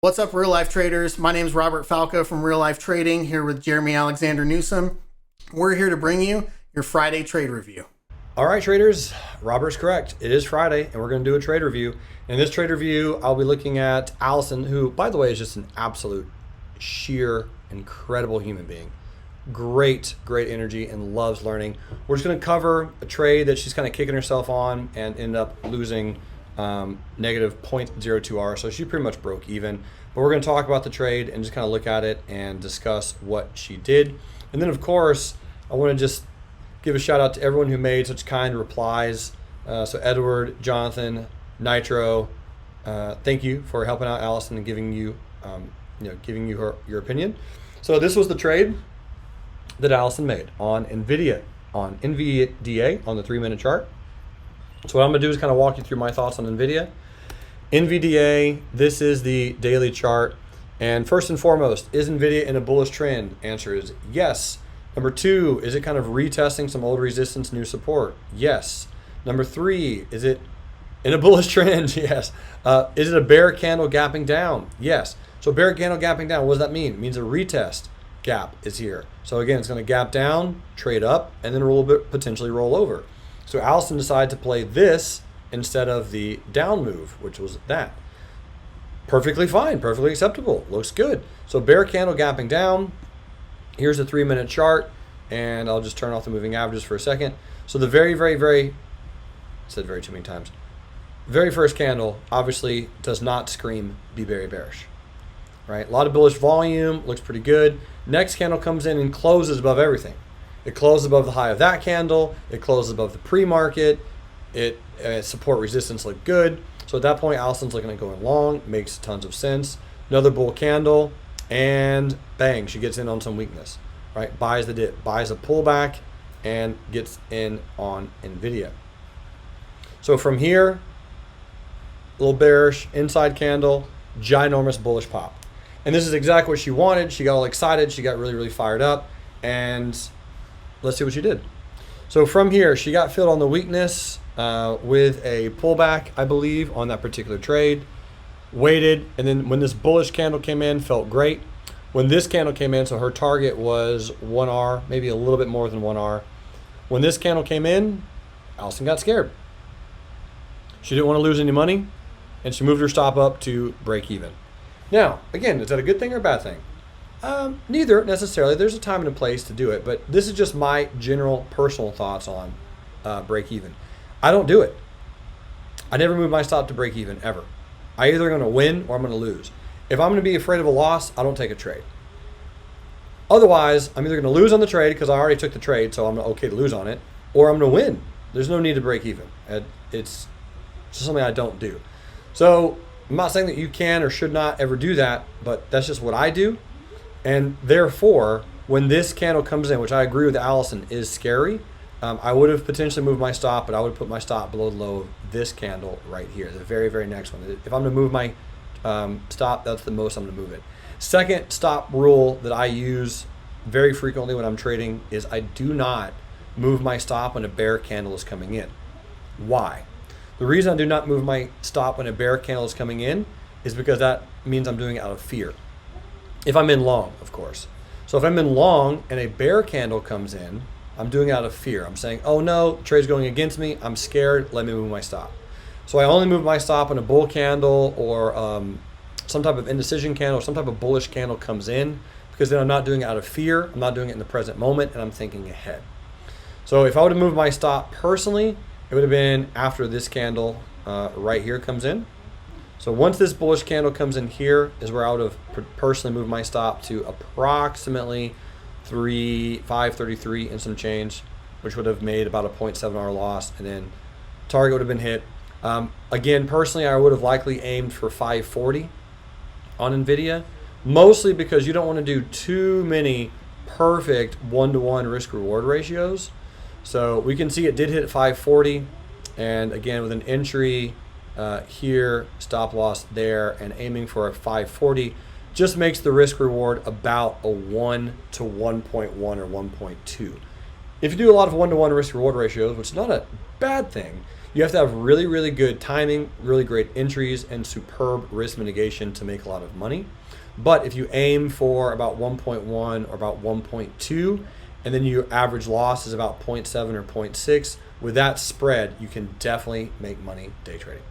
What's up, real life traders? My name is Robert Falco from Real Life Trading, here with Jeremy Alexander Newsom. We're here to bring you your Friday trade review. All right, traders, Robert's correct. It is Friday, and we're going to do a trade review. In this trade review, I'll be looking at Allison, who, by the way, is just an absolute, sheer, incredible human being. Great energy and loves learning. We're just going to cover a trade that she's kind of kicking herself on and end up losing negative 0.02R. So she pretty much broke even. But we're going to talk about the trade and just kind of look at it and discuss what she did. And then, of course, I want to just give a shout out to everyone who made such kind replies. So Edward, Jonathan, Nitro, thank you for helping out Allison and giving you your opinion. So this was the trade that Allison made on NVDA on the 3-minute chart. So what I'm going to do is kind of walk you through my thoughts on NVDA. NVDA, this is the daily chart. And first and foremost, is NVIDIA in a bullish trend? Answer is yes. Number two, is it kind of retesting some old resistance, new support? Yes. Number three, is it in a bullish trend? Yes. Is it a bear candle gapping down? Yes. So bear candle gapping down, what does that mean? It means a retest gap is here. So again, it's going to gap down, trade up, and then potentially roll over. So Allison decided to play this instead of the down move, which was that. Perfectly fine, perfectly acceptable, looks good. So bear candle gapping down. Here's a 3-minute chart, and I'll just turn off the moving averages for a second. So the very too many times. Very first candle obviously does not scream be very bearish, right? A lot of bullish volume, looks pretty good. Next candle comes in and closes above everything. It closes above the high of that candle. It closes above the pre-market. Support resistance look good. So at that point, Allison's looking at going long. Makes tons of sense. Another bull candle, and bang, she gets in on some weakness, right? Buys the dip, buys a pullback, and gets in on NVIDIA. So from here, a little bearish, inside candle, ginormous bullish pop. And this is exactly what she wanted. She got all excited. She got really fired up. And let's see what she did. So from here, she got filled on the weakness with a pullback, I believe, on that particular trade. Waited, and then when this bullish candle came in, felt great. When this candle came in, so her target was 1R, maybe a little bit more than 1R. When this candle came in, Allison got scared. She didn't want to lose any money, and she moved her stop up to break even. Now, again, is that a good thing or a bad thing? Neither necessarily. There's a time and a place to do it, but this is just my general personal thoughts on break even. I don't do it. I never move my stop to break even, ever. I either going to win or I'm going to lose. If I'm going to be afraid of a loss, I don't take a trade. Otherwise, I'm either going to lose on the trade because I already took the trade, so I'm okay to lose on it, or I'm going to win. There's no need to break even. It's just something I don't do. So I'm not saying that you can or should not ever do that, but that's just what I do. And therefore, when this candle comes in, which I agree with Allison is scary, I would have potentially moved my stop, but I would have put my stop below the low of this candle right here, the very next one. If I'm going to move my stop, that's the most I'm going to move it. Second stop rule that I use very frequently when I'm trading is I do not move my stop when a bear candle is coming in. Why? The reason I do not move my stop when a bear candle is coming in is because that means I'm doing it out of fear. If I'm in long, of course. So if I'm in long and a bear candle comes in, I'm doing it out of fear. I'm saying, oh no, the trade's going against me. I'm scared. Let me move my stop. So I only move my stop when a bull candle or some type of indecision candle or some type of bullish candle comes in, because then I'm not doing it out of fear. I'm not doing it in the present moment, and I'm thinking ahead. So if I would have moved my stop personally, it would have been after this candle right here comes in. So once this bullish candle comes in here is where I would have personally moved my stop to approximately 533 and some change, which would have made about a 0.7R loss, and then target would have been hit. Again, personally, I would have likely aimed for 540 on NVIDIA, mostly because you don't want to do too many perfect one-to-one risk-reward ratios. So we can see it did hit 540, and again, with an entry here, stop loss there, and aiming for a 540 just makes the risk reward about a 1 to 1.1 or 1.2. If you do a lot of one-to-one risk reward ratios, which is not a bad thing, You have to have really, really good timing, really great entries, and superb risk mitigation to make a lot of money. But if you aim for about 1.1 or about 1.2, and then your average loss is about 0.7 or 0.6, with that spread, you can definitely make money day trading.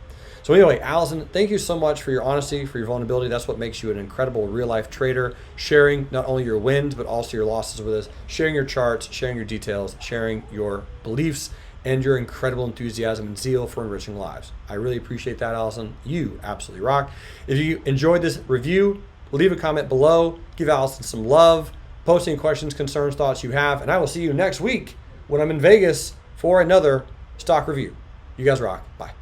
So anyway, Allison, thank you so much for your honesty, for your vulnerability. That's what makes you an incredible real-life trader, sharing not only your wins, but also your losses with us, sharing your charts, sharing your details, sharing your beliefs, and your incredible enthusiasm and zeal for enriching lives. I really appreciate that, Allison. You absolutely rock. If you enjoyed this review, leave a comment below, give Allison some love, post any questions, concerns, thoughts you have, and I will see you next week when I'm in Vegas for another stock review. You guys rock. Bye.